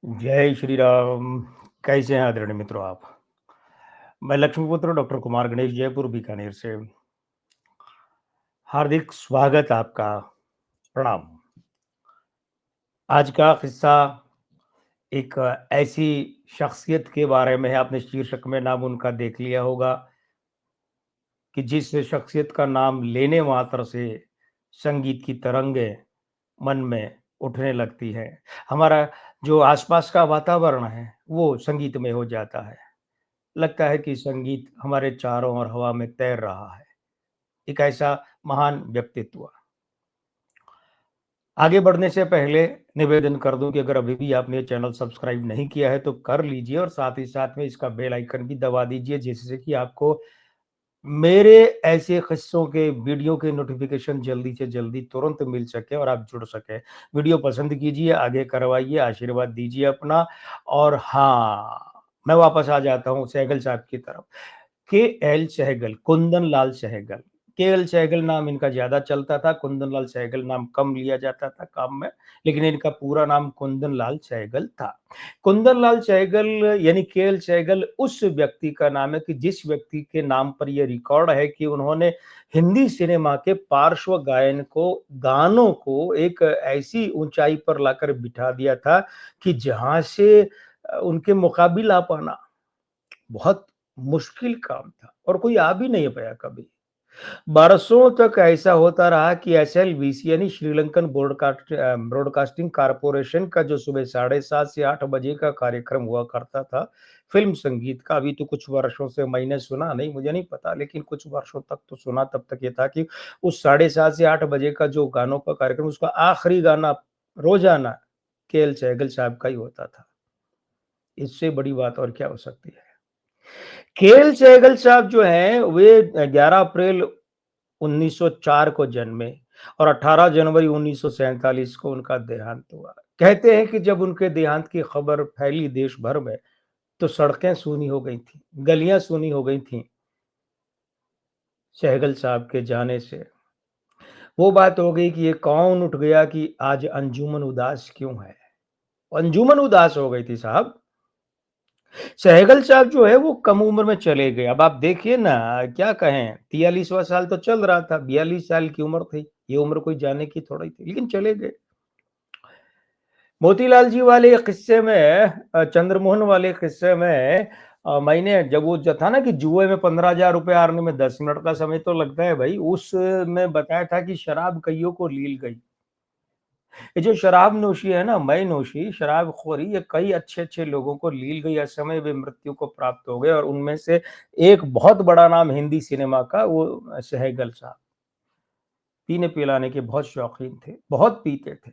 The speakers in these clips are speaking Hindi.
जय श्री राम। कैसे हैं आदरणीय मित्रों आप? मैं लक्ष्मीपुत्र डॉक्टर कुमार गणेश जयपुर बीकानेर से। हार्दिक स्वागत आपका। प्रणाम। आज का किस्सा एक ऐसी शख्सियत के बारे में है, आपने शीर्षक में नाम उनका देख लिया होगा कि जिस शख्सियत का नाम लेने मात्र से संगीत की तरंगें मन में उठने लगती है। हमारा जो आसपास का वातावरण है, वो संगीतमय हो जाता है। लगता है कि संगीत हमारे चारों ओर हवा में तैर रहा है। एक ऐसा महान व्यक्तित्व। आगे बढ़ने से पहले निवेदन कर दूं कि अगर अभी भी आपने ये चैनल सब्सक्राइब नहीं किया है तो कर लीजिए और साथ ही साथ में इसका बेल आइकन भी दबा दीजिए, जिससे कि आपको मेरे ऐसे किस्सों के वीडियो के नोटिफिकेशन जल्दी से जल्दी तुरंत मिल सके और आप जुड़ सके। वीडियो पसंद कीजिए, आगे करवाइए, आशीर्वाद दीजिए अपना। और हाँ, मैं वापस आ जाता हूँ सहगल साहब की तरफ। के.एल. सहगल, कुंदन लाल सहगल। के.एल. सहगल नाम इनका ज़्यादा चलता था, कुंदन लाल सहगल नाम कम लिया जाता था काम में, लेकिन इनका पूरा नाम कुंदन लाल सहगल था। कुंदन लाल सहगल यानी के.एल. सहगल उस व्यक्ति का नाम है कि जिस व्यक्ति के नाम पर ये रिकॉर्ड है कि उन्होंने हिंदी सिनेमा के पार्श्व गायन को, गानों को एक ऐसी ऊँचाई पर लाकर बिठा दिया था कि जहाँ से उनके मुकाबिला पाना बहुत मुश्किल काम था और कोई आ भी नहीं पाया कभी। बरसों तक ऐसा होता रहा कि एसएलबीसी यानी श्रीलंकन ब्रॉडकास्टिंग कॉर्पोरेशन का जो सुबह 7:30 से 8 बजे का कार्यक्रम हुआ करता था, फ़िल्म संगीत का, अभी तो कुछ वर्षों से मैंने सुना नहीं, मुझे नहीं पता, लेकिन कुछ वर्षों तक तो सुना, तब तक ये था कि उस 7:30 से 8 बजे का जो गानों का कार्यक्रम, उसका आखिरी गाना रोज़ाना केएल सहगल साहब का ही होता था। इससे बड़ी बात और क्या हो सकती है? केएल सहगल साहब जो हैं, वे 11 अप्रैल 1904 को जन्मे और 18 जनवरी 1947 को उनका देहांत हुआ। कहते हैं कि जब उनके देहांत की खबर फैली देश भर में, तो सड़कें सूनी हो गई थीं, गलियां सूनी हो गई थीं सहगल साहब के जाने से। वो बात हो गई कि ये कौन उठ गया कि आज अंजुमन उदास क्यों है? अंजुमन उदास हो गई थी साहब। सहगल साहब जो है वो कम उम्र में चले गए। अब आप देखिए ना, क्या कहें, 43वां साल तो चल रहा था, 42 साल की उम्र थी। ये उम्र कोई जाने की थोड़ी थी, लेकिन चले गए। मोतीलाल जी वाले किस्से में चंद्रमोहन वाले किस्से में मैंने जब वो जो था ना कि जुए में 15,000 रुपए हारने में 10 मिनट का समय तो लगता है भाई, उसमें बताया था कि शराब कईयों को लील गई। ये जो शराब नोशी है ना, मई नोशी, शराबखोरी, ये कई अच्छे-अच्छे लोगों को लील गई, असमय वे मृत्यु को प्राप्त हो गए और उनमें से एक बहुत बड़ा नाम हिंदी सिनेमा का वो सहगल साहब। पीने-पिलाने के बहुत शौकीन थे, बहुत पीते थे।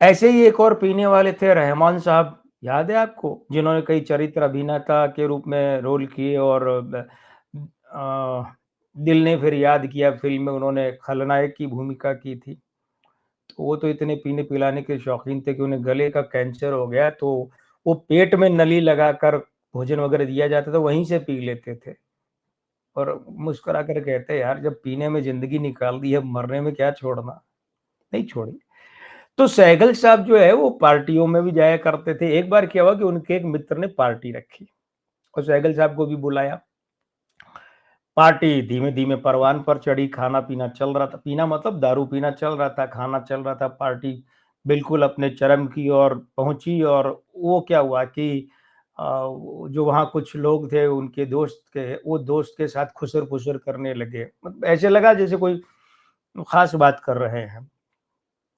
ऐसे ही एक और पीने वाले थे रहमान साहब, याद है आपको? जिन्होंने कई चरित्र अभिनेता के रूप में रोल किए और दिल ने फिर याद किया फ़िल्म में उन्होंने खलनायक की भूमिका की थी। तो वो तो इतने पीने-पिलाने के शौकीन थे कि उन्हें गले का कैंसर हो गया, तो वो पेट में नली लगाकर भोजन वगैरह दिया जाता था, वहीं से पी लेते थे और मुस्कुरा कर कहते, "यार, जब पीने में ज़िंदगी निकाल दी है, मरने में क्या छोड़ना?" नहीं छोड़ी। तो सहगल साहब जो है वो पार्टियों में भी जाया करते थे। एक बार क्या हुआ कि उनके एक मित्र ने पार्टी रखी और सहगल साहब को भी बुलाया। पार्टी धीमे-धीमे परवान पर चढ़ी, खाना-पीना चल रहा था। पीना मतलब दारू पीना चल रहा था, खाना चल रहा था, पार्टी बिल्कुल अपने चरम की ओर पहुँची और वो क्या हुआ कि जो वहाँ कुछ लोग थे उनके दोस्त के, वो दोस्त के साथ खुसर-फुसर करने लगे। मतलब ऐसे लगा जैसे कोई ख़ास बात कर रहे हैं।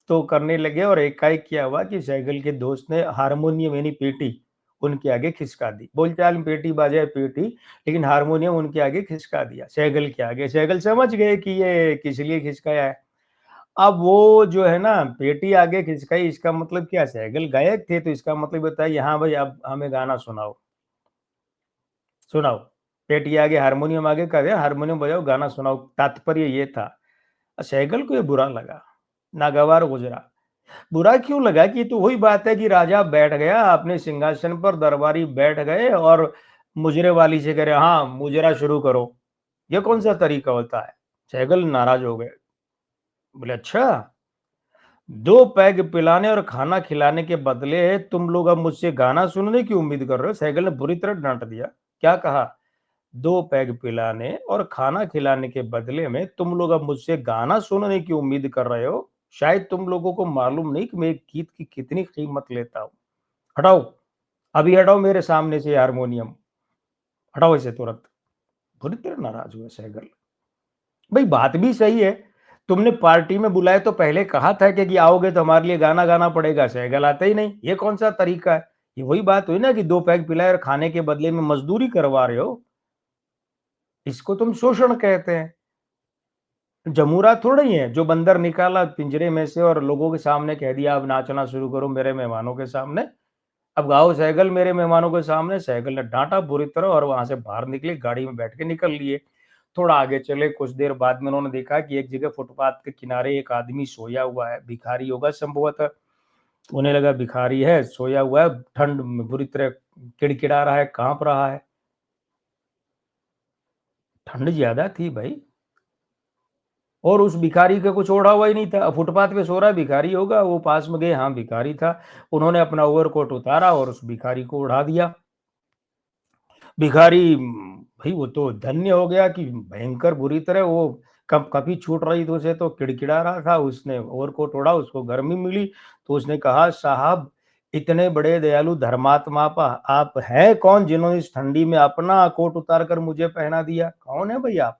तो करने लगे और एकाएक क्या हुआ कि सहगल के दोस्त ने हारमोनियम यानी पेटी उनके आगे खिसका दी। बोलचाल में पेटी बजाए पेटी, लेकिन हारमोनियम उनके आगे खिसका दिया, सहगल के आगे। सहगल समझ गए कि ये किस लिए खिसकाया है। अब वो जो है ना, पेटी आगे खिसकाई, इसका मतलब क्या, सहगल गायक थे तो इसका मतलब होता है, हाँ भाई अब हमें गाना सुनाओ, सुनाओ। पेटी आगे हारमोनियम आगे कर दिया, हारमोनियम बजाओ, गाना सुनाओ, तात्पर्य ये था। सहगल को ये बुरा लगा, नागवार गुजरा। बुरा क्यों लगा कि ये तो वही बात है कि राजा बैठ गया अपने सिंहासन पर, दरबारी बैठ गए और मुजरे वाली से कह रहे, हाँ मुजरा शुरू करो। ये कौन सा तरीका होता है? सहगल नाराज हो गए, बोले अच्छा। 2 पैग पिलाने और खाना खिलाने के बदले तुम लोग अब मुझसे गाना सुनने की उम्मीद कर रहे हो? सहगल ने बुरी तरह डाँट दिया। क्या कहा? 2 पैग पिलाने और खाना खिलाने के बदले में तुम लोग अब मुझसे गाना सुनने की उम्मीद कर रहे हो? शायद तुम लोगों को मालूम नहीं कि मैं एक गीत की कितनी कीमत लेता हूँ। हटाओ, अभी हटाओ मेरे सामने से ये हारमोनियम, हटाओ इसे तुरंत। बुरी तरह नाराज़ हुए सहगल। भाई बात भी सही है। तुमने पार्टी में बुलाए तो पहले कहा था कि आओगे तो हमारे लिए गाना गाना पड़ेगा, सहगल आते ही नहीं। ये कौन-सा तरीका है? ये वही बात हुई ना कि 2 पैग पिलाए और खाने के बदले में मज़दूरी करवा रहे हो। इसको तुम शोषण कहते हैं। जमूरा थोड़ा ही है, जो बंदर निकाला पिंजरे में से और लोगों के सामने कह दिया अब नाचना शुरू करो मेरे मेहमानों के सामने। अब गाओ सहगल मेरे मेहमानों के सामने। सहगल ने डाँटा बुरी तरह और वहाँ से बाहर निकले, गाड़ी में बैठ के निकल लिए। थोड़ा आगे चले, कुछ देर बाद में उन्होंने देखा कि एक जगह फुटपाथ के किनारे एक आदमी सोया हुआ है, भिखारी होगा संभवतः। उन्हें लगा भिखारी है, सोया हुआ है, ठंड में बुरी तरह किड़किड़ा रहा है, काँप रहा है। ठंड ज़्यादा थी भई। और उस भिखारी का कुछ ओढ़ा हुआ ही नहीं था। फुटपाथ पे सो रहा है, भिखारी होगा। वो पास में गए, हाँ भिखारी था। उन्होंने अपना ओवरकोट उतारा और उस भिखारी को ओढ़ा दिया। भिखारी भाई वो तो धन्य हो गया कि भयंकर बुरी तरह वो कब कभी छूट रही थी उसे तो किड़किड़ा रहा था। उसने ओवरकोट ओढ़ा, उसको गर्मी मिली तो उसने कहा साहब इतने बड़े दयालु धर्मात्मा आप हैं कौन जिन्होंने इस ठंडी में अपना कोट उतार कर मुझे पहना दिया? कौन है भई आप?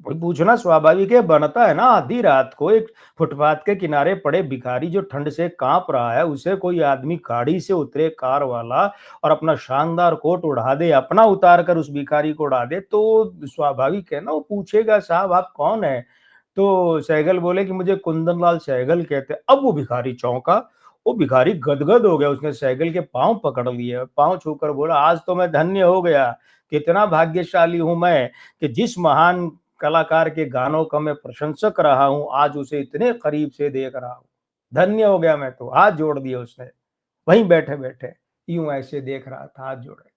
वही पूछना स्वाभाविक है, बनता है ना आधी रात को एक फुटपाथ के किनारे पड़े भिखारी जो ठंड से काँप रहा है, उसे कोई आदमी गाड़ी से उतरे कार वाला और अपना शानदार कोट उड़ा दे, अपना उतार कर उस भिखारी को उड़ा दे, तो स्वाभाविक है ना वो पूछेगा साहब आप कौन हैं? तो सहगल बोले कि मुझे कुंदन लाल सहगल कहते हैं। अब वो भिखारी चौंका, वो भिखारी गदगद हो गया, उसने सहगल के पाँव पकड़ लिए, पाँव छूकर बोला आज तो मैं धन्य हो गया, कितना भाग्यशाली हूँ मैं कि जिस महान कलाकार के गानों का मैं प्रशंसक रहा हूँ, आज उसे इतने करीब से देख रहा हूँ। धन्य हो गया मैं तो, हाथ जोड़ दिए उसने। वहीं बैठे-बैठे, यूँ ऐसे देख रहा था हाथ जोड़े।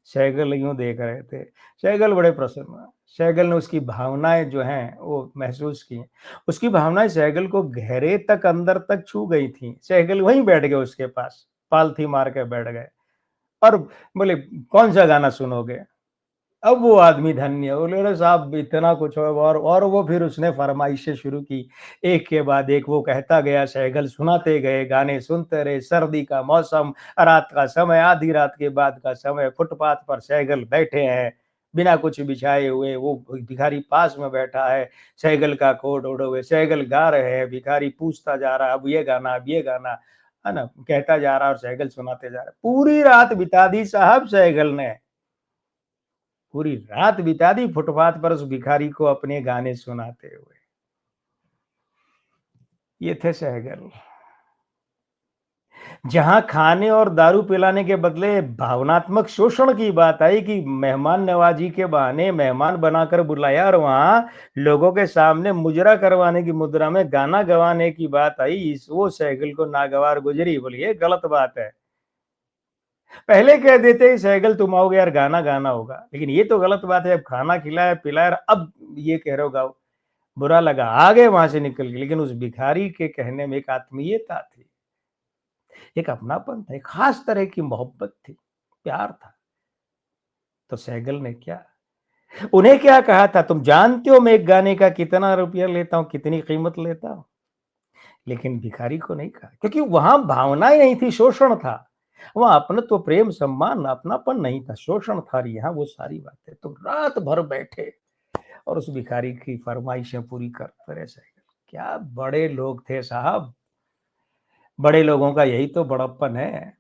सहगल यूँ देख रहे थे। सहगल बड़े प्रसन्न हुए। सहगल ने उसकी भावनाएँ जो हैं, वो महसूस की। उसकी भावनाएँ सहगल को गहरे तक अंदर तक छू गई थीं। सहगल वहीं बैठ गए उसके पास, पालथी मार के बैठ गए और बोले, "कौन-सा गाना सुनोगे?" अब वो आदमी धन्य बोले अरे साहब इतना कुछ हो और वो फिर उसने फरमाइशें शुरू की। एक के बाद एक वो कहता गया, सहगल सुनाते गए, गाने सुनते रहे, सर्दी का मौसम, रात का समय, आधी रात के बाद का समय, फुटपाथ पर सहगल बैठे हैं, बिना कुछ बिछाए हुए, वो भिखारी पास में बैठा है, सहगल का कोट ओढ़े हुए, सहगल गा रहे हैं, भिखारी पूछता जा रहा है, अब ये गाना, है ना? कहता जा रहा है और सहगल सुनाते जा रहा है। पूरी रात बिता दी साहब सहगल ने। पूरी रात बिता दी फुटपाथ पर उस भिखारी को अपने गाने सुनाते हुए। ये थे सहगल। जहाँ खाने और दारू पिलाने के बदले भावनात्मक शोषण की बात आई कि मेहमान नवाजी के बहाने मेहमान बनाकर बुलाया और वहाँ लोगों के सामने मुजरा करवाने की मुद्रा में गाना गवाने की बात आई, इस वो सहगल को नागवार गुजरी। बोली ये गलत बात है। पहले कह देते ही सहगल तुम आओगे यार गाना गाना होगा, लेकिन ये तो गलत बात है। अब खाना खिलाया पिलाया और अब ये कह रहे हो गाओ। बुरा लगा, आ गए वहाँ से निकल के, लेकिन उस भिखारी के कहने में एक आत्मीयता थी, एक अपनापन था, एक खास तरह की मोहब्बत थी, प्यार था। तो सहगल ने क्या उन्हें क्या कहा था, तुम जानते हो मैं एक गाने का कितना रुपया लेता हूँ, कितनी कीमत लेता हूँ? लेकिन भिखारी को नहीं कहा, क्योंकि वहाँ भावनाएँ नहीं थी, शोषण था। वहाँ अपनत्व, प्रेम, सम्मान, अपनापन नहीं था, शोषण था। और यहाँ वो सारी बातें। तो रात भर बैठे और उस भिखारी की फरमाइशें पूरी करते रहे सहगल। क्या बड़े लोग थे साहब! बड़े लोगों का यही तो बड़प्पन है।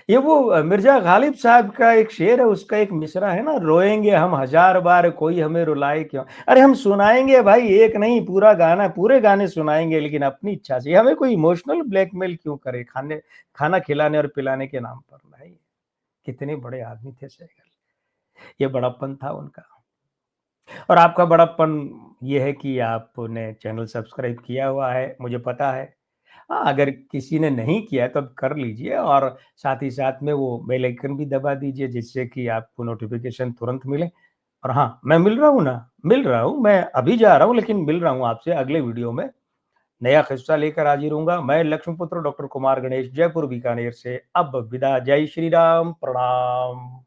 ये वो मिर्ज़ा गालिब साहब का एक शेर है, उसका एक मिसरा है ना, रोएँगे हम हज़ार बार कोई हमें रुलाए क्यों? अरे हम सुनाएँगे भाई, एक नहीं पूरा गाना, पूरे गाने सुनाएँगे लेकिन अपनी इच्छा से। हमें कोई इमोशनल ब्लैकमेल क्यों करे खाना खिलाने और पिलाने के नाम पर भाई। कितने बड़े आदमी थे सहगल। ये बड़प्पन था उनका। और आपका बड़प्पन ये है कि आपने चैनल सब्सक्राइब किया हुआ है, मुझे पता है। हाँ, अगर किसी ने नहीं किया है तो अब कर लीजिए और साथ ही साथ में वो बेल आइकन भी दबा दीजिए जिससे कि आपको नोटिफ़िकेशन तुरंत मिले। और हाँ, मैं मिल रहा हूँ ना, मिल रहा हूँ, मैं अभी जा रहा हूँ लेकिन मिल रहा हूँ आपसे अगले वीडियो में। नया किस्सा लेकर हाजिर हूँगा। मैं लक्ष्मीपुत्र डॉक्टर कुमार गणेश, जयपुर बीकानेर से अब विदा। जय श्री राम, प्रणाम।